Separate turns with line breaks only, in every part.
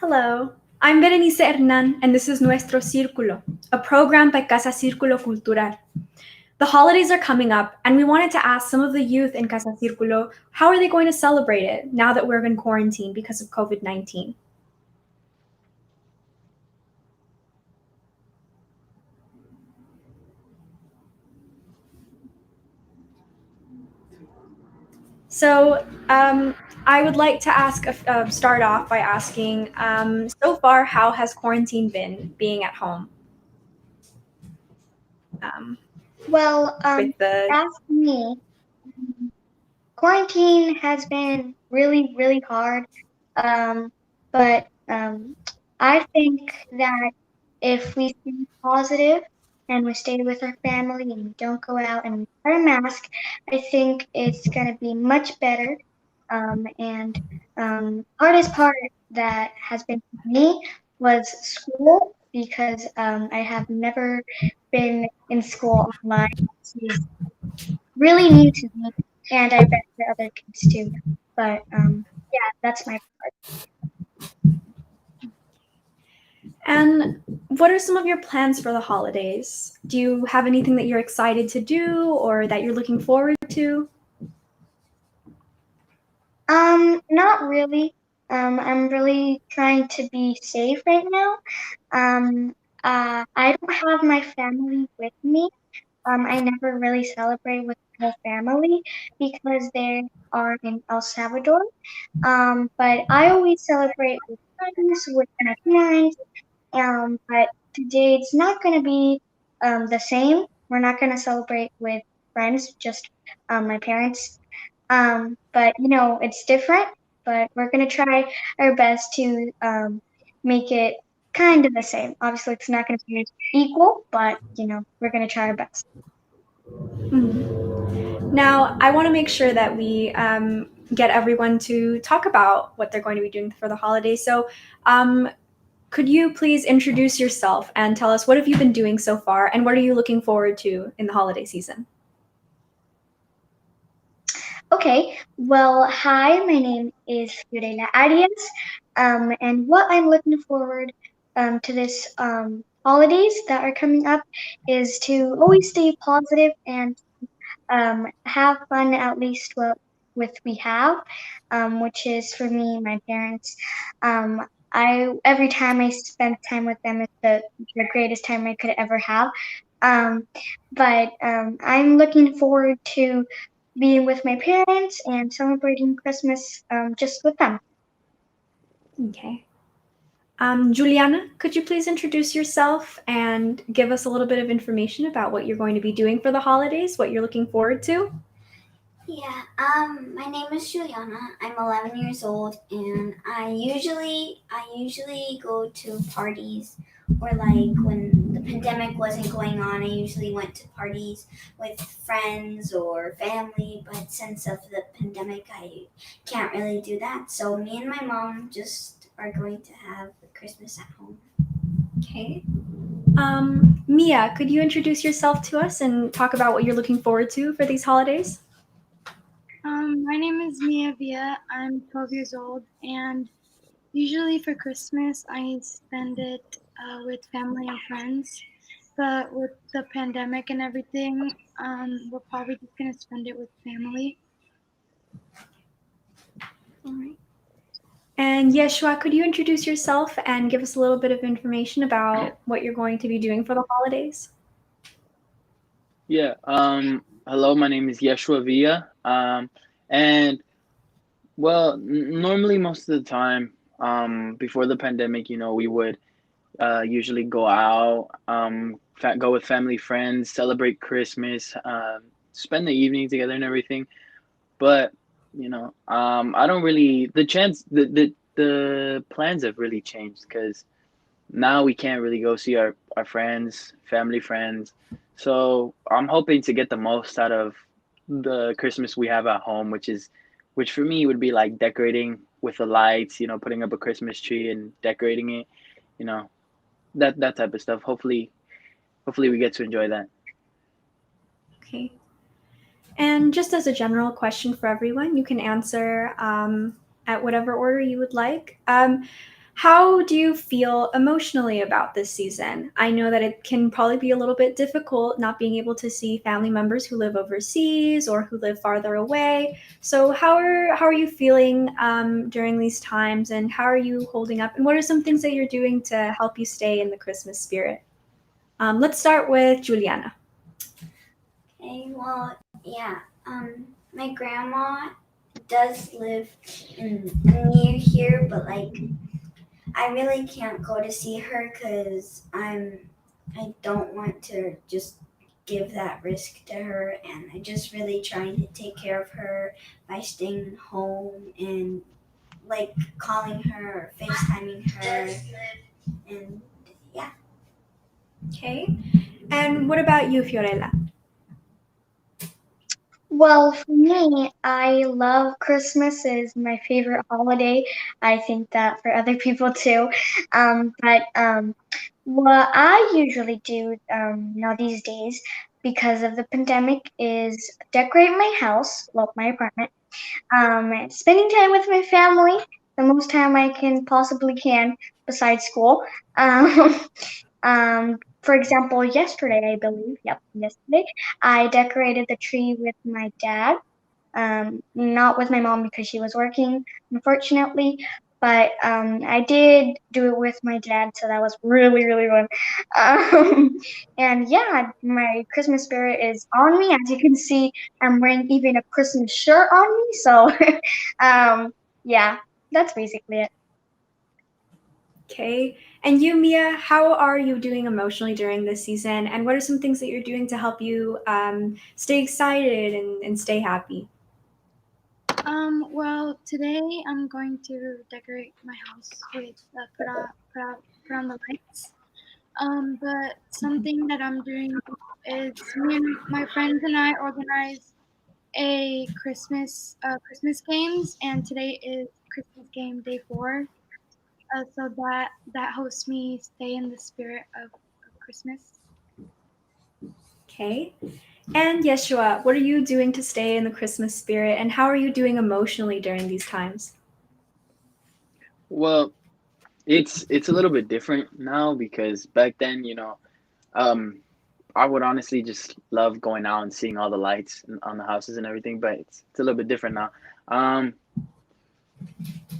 Hello, I'm Berenice Hernan, and this is Nuestro Círculo, a program by Casa Círculo Cultural. The holidays are coming up, and we wanted to ask some of the youth in Casa Círculo how are they going to celebrate it now that we're in quarantine because of COVID-19. So, I would like to start off by asking, so far, how has quarantine been being at home? Um,
Well,
with the
as for me, quarantine has been really, really hard. But I think that if we stay positive and we stay with our family and we don't go out and we wear a mask, I think it's going to be much better. And hardest part that has been for me was school because I have never been in school online. It's really new to me, and I bet for other kids too. But yeah, that's my part.
And what are some of your plans for the holidays? Do you have anything that you're excited to do or that you're looking forward to?
Not really. I'm really trying to be safe right now. Um, I don't have my family with me. I never really celebrate with my whole family because they are in El Salvador. But I always celebrate with friends, with my parents. But today it's not going to be the same. We're not going to celebrate with friends, just my parents. But it's different. But we're going to try our best to make it kind of the same. Obviously, it's not going to be equal, but we're going to try our best.
Mhm. Now, I want to make sure that we get everyone to talk about what they're going to be doing for the holidays. So, um, could you please introduce yourself and tell us what have you been doing so far and what are you looking forward to in the holiday season?
Okay, well, hi, my name is Fiorella Arias, and what I'm looking forward to this holidays that are coming up is to always stay positive and have fun at least what with we have, which is for me, my parents. I every time I spend time with them, it's the greatest time I could ever have. Um, but I'm looking forward to being with my parents and celebrating Christmas just with them.
Okay. Juliana, could you please introduce yourself and give us a little bit of information about what you're going to be doing for the holidays, what you're looking forward to?
Yeah, my name is Juliana. I'm 11 years old, and I usually go to parties, or like when the pandemic wasn't going on, I usually went to parties with friends or family. But since of the pandemic, I can't really do that. So me and my mom just are going to have Christmas at home.
Okay. Mia, could you introduce yourself to us and talk about what you're looking forward to for these holidays?
My name is Mia Via. I'm 12 years old, and usually for Christmas, I spend it with family and friends. But with the pandemic and everything, we're probably just gonna spend it with family.
All right. And Yeshua, could you introduce yourself and give us a little bit of information about what you're going to be doing for the holidays?
Yeah. Hello, my name is Yeshua Villa. And well, normally most of the time, before the pandemic, we would usually go out, go with family, friends, celebrate Christmas, spend the evening together and everything. But I don't really the plans have really changed because now we can't really go see our friends, family friends. So I'm hoping to get the most out of the Christmas we have at home, which for me would be like decorating with the lights, putting up a Christmas tree and decorating it, you know, that type of stuff. Hopefully we get to enjoy that.
Okay. And just as a general question for everyone, you can answer at whatever order you would like. How do you feel emotionally about this season? I know that it can probably be a little bit difficult not being able to see family members who live overseas or who live farther away. So how are you feeling during these times, and how are you holding up? And what are some things that you're doing to help you stay in the Christmas spirit? Let's start with Juliana.
Okay, well, yeah. My grandma does live near here, but like I really can't go to see her because I don't want to just give that risk to her, and I'm just really trying to take care of her by staying home and like calling her or FaceTiming her, and yeah.
Okay. And what about you, Fiorella?
Well, for me, I love Christmas. Is my favorite holiday. I think that for other people too. But what I usually do now these days, because of the pandemic, is decorate my house, well, my apartment. Spending time with my family, the most time I can possibly can besides school. Um, for example, yesterday, I believe, yep, yesterday, I decorated the tree with my dad. Not with my mom because she was working, unfortunately, but I did do it with my dad, so that was really, really fun. And yeah, my Christmas spirit is on me. As you can see, I'm wearing even a Christmas shirt on me, so yeah, that's basically it.
Okay. And you, Mia, how are you doing emotionally during this season? And what are some things that you're doing to help you stay excited and stay happy?
Well, today I'm going to decorate my house with put on the lights. But something that I'm doing is me and my friends and I organize a Christmas games, and today is Christmas game day 4. So that helps me stay in the spirit of Christmas.
Okay. And Yeshua, what are you doing to stay in the Christmas spirit? And how are you doing emotionally during these times?
Well, it's a little bit different now because back then, um, I would honestly just love going out and seeing all the lights on the houses and everything, but it's a little bit different now. Um,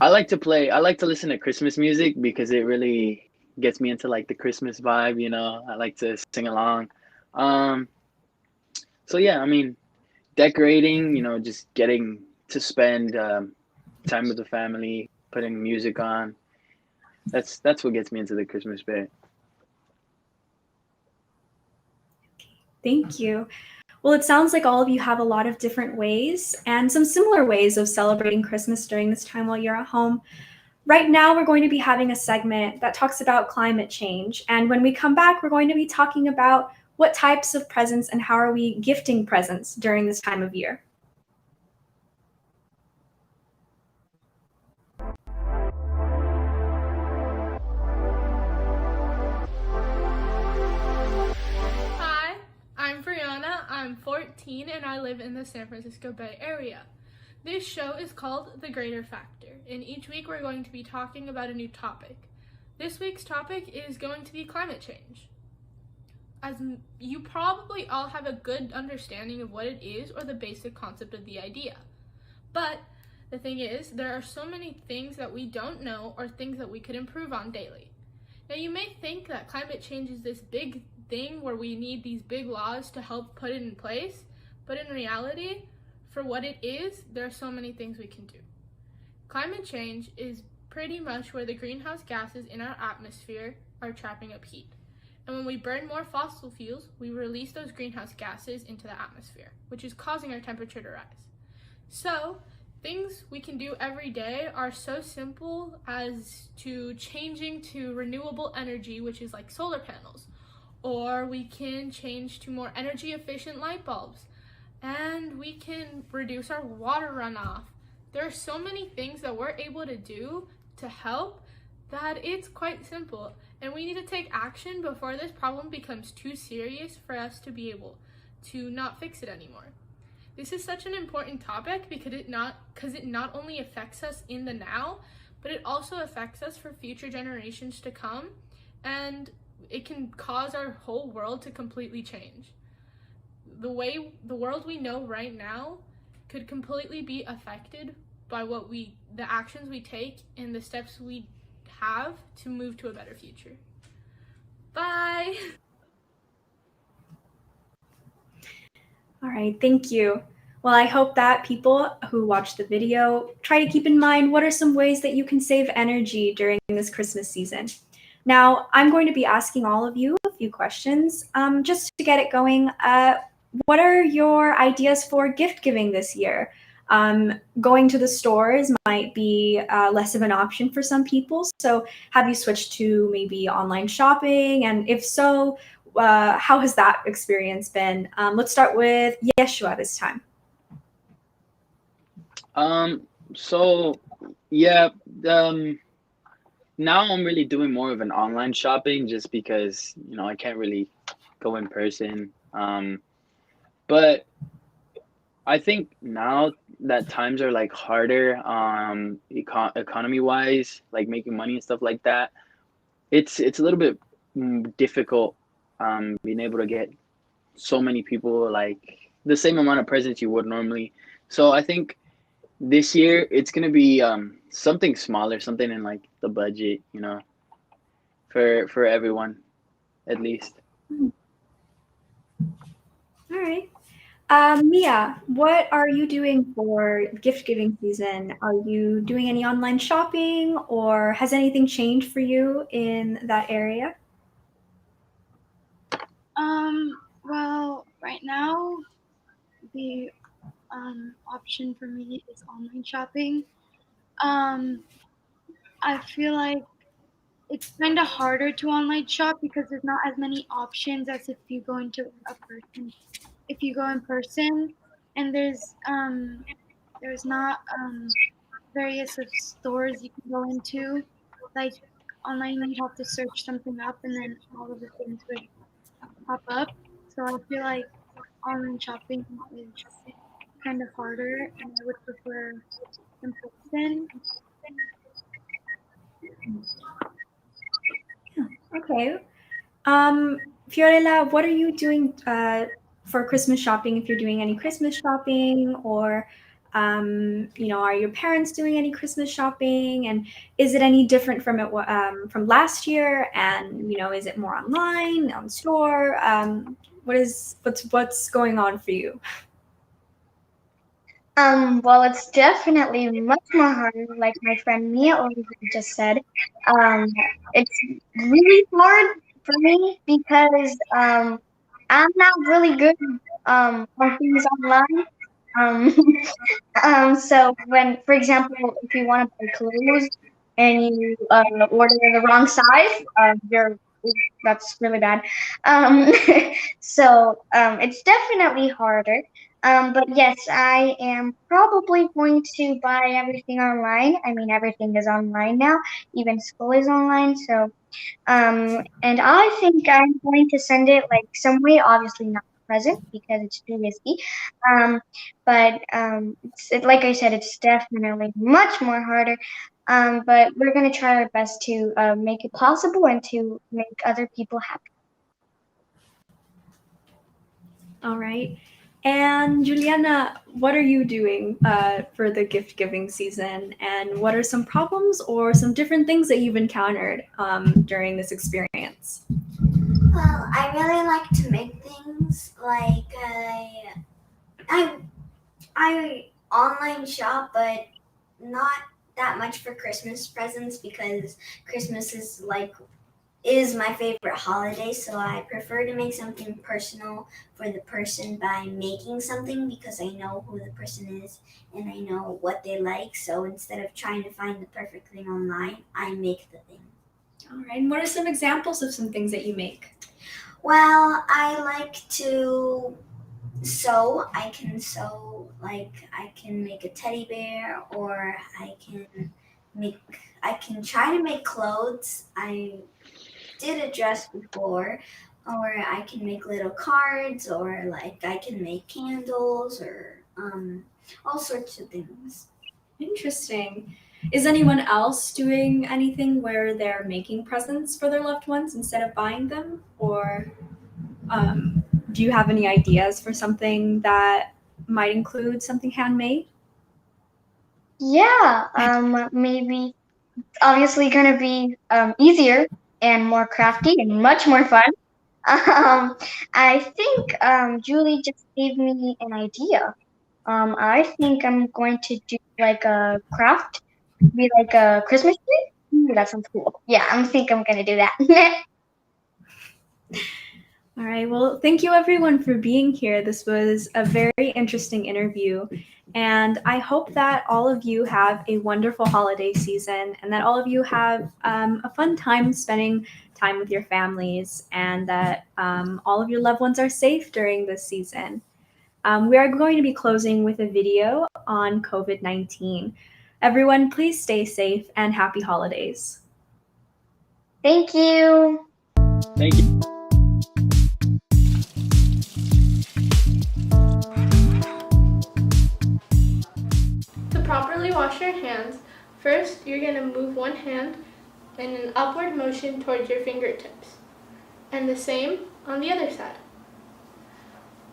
I like to listen to Christmas music because it really gets me into like the Christmas vibe, I like to sing along. Um, so yeah, I mean, decorating, just getting to spend time with the family, putting music on. That's what gets me into the Christmas spirit.
Thank you. Well, it sounds like all of you have a lot of different ways and some similar ways of celebrating Christmas during this time while you're at home. Right now, we're going to be having a segment that talks about climate change. And when we come back, we're going to be talking about what types of presents and how are we gifting presents during this time of year.
Hi, I'm Brianna. I'm 14 and I live in the San Francisco Bay Area. This show is called The Greater Factor, and each week we're going to be talking about a new topic. This week's topic is going to be climate change. As you probably all have a good understanding of what it is or the basic concept of the idea. But the thing is, there are so many things that we don't know or things that we could improve on daily. Now you may think that climate change is this big thing where we need these big laws to help put it in place, but in reality, for what it is, there are so many things we can do. Climate change is pretty much where the greenhouse gases in our atmosphere are trapping up heat. And when we burn more fossil fuels, we release those greenhouse gases into the atmosphere, which is causing our temperature to rise. So, things we can do every day are so simple as to changing to renewable energy, which is like solar panels, or we can change to more energy efficient light bulbs, and we can reduce our water runoff. There are so many things that we're able to do to help that it's quite simple, and we need to take action before this problem becomes too serious for us to be able to not fix it anymore. This is such an important topic because it not only affects us in the now, but it also affects us for future generations to come, and it can cause our whole world to completely change. The world we know right now could completely be affected by the actions we take and the steps we have to move to a better future. Bye!
All right, thank you. Well, I hope that people who watch the video try to keep in mind what are some ways that you can save energy during this Christmas season. Now, I'm going to be asking all of you a few questions just to get it going. What are your ideas for gift giving this year? Going to the stores might be less of an option for some people. So have you switched to maybe online shopping? And if so, how has that experience been? Let's start with Yeshua this time.
So yeah, now I'm really doing more of an online shopping just because, I can't really go in person. But I think now that times are like harder, economy wise, like making money and stuff like that, it's a little bit difficult, being able to get so many people like the same amount of presents you would normally. So I think this year it's gonna be something smaller, something in like the budget, for everyone at least.
All right. Mia, what are you doing for gift giving season? Are you doing any online shopping or has anything changed for you in that area?
Well, right now the option for me is online shopping. I feel like it's kind of harder to online shop because there's not as many options as if you go into a person. If you go in person, and there's not various of stores you can go into. Like online, you have to search something up, and then all of the things would pop up. So I feel like online shopping is kind of harder, and I would prefer in person.
Okay. Fiorella, what are you doing for Christmas shopping? If you're doing any Christmas shopping, or are your parents doing any Christmas shopping? And is it any different from last year? And is it more online, on store? What's going on for you?
Well, it's definitely much more harder, like my friend Mia already just said. It's really hard for me because I'm not really good on things online. Um, so when, for example, if you want to buy clothes and you order the wrong size, that's really bad. Um, so it's definitely harder. But yes, I am probably going to buy everything online. I mean, everything is online now. Even school is online. And I think I'm going to send it like some way. Obviously not present because it's too risky. But like I said, it's definitely much more harder. But we're gonna try our best to make it possible and to make other people happy.
All right. And Juliana, what are you doing for the gift giving season? And what are some problems or some different things that you've encountered during this experience?
Well, I really like to make things. Like I online shop, but not that much for Christmas presents because Christmas is my favorite holiday, so I prefer to make something personal for the person by making something because I know who the person is and I know what they like. So instead of trying to find the perfect thing online, I make the thing.
All right. And what are some examples of some things that you make?
Well, I like to sew. I can sew, like I can make a teddy bear, or I can try to make clothes. I did a dress before, or I can make little cards, or like I can make candles, or all sorts of things.
Interesting. Is anyone else doing anything where they're making presents for their loved ones instead of buying them? Or do you have any ideas for something that might include something handmade?
Yeah, maybe it's obviously gonna be easier and more crafty and much more fun. I think Julie just gave me an idea. I think I'm going to do like a craft, be like a Christmas tree. That sounds cool. Yeah, I think I'm gonna do that.
All right. Well, thank you everyone for being here. This was a very interesting interview. And I hope that all of you have a wonderful holiday season and that all of you have a fun time spending time with your families and that all of your loved ones are safe during this season. We are going to be closing with a video on COVID-19. Everyone, please stay safe and happy holidays.
Thank you.
Thank you.
To properly wash your hands, first you're going to move one hand in an upward motion towards your fingertips, and the same on the other side.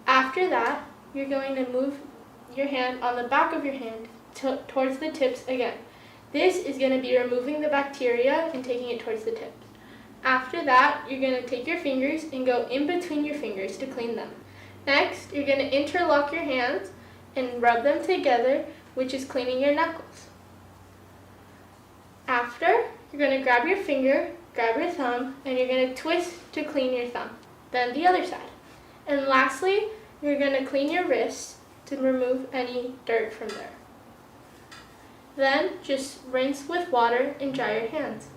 After that, you're going to move your hand on the back of your hand towards the tips again. This is going to be removing the bacteria and taking it towards the tips. After that, you're going to take your fingers and go in between your fingers to clean them. Next, you're going to interlock your hands and rub them together, which is cleaning your knuckles. After, you're going to grab your finger, grab your thumb, and you're going to twist to clean your thumb. Then the other side. And lastly, you're going to clean your wrist to remove any dirt from there. Then just rinse with water and dry your hands.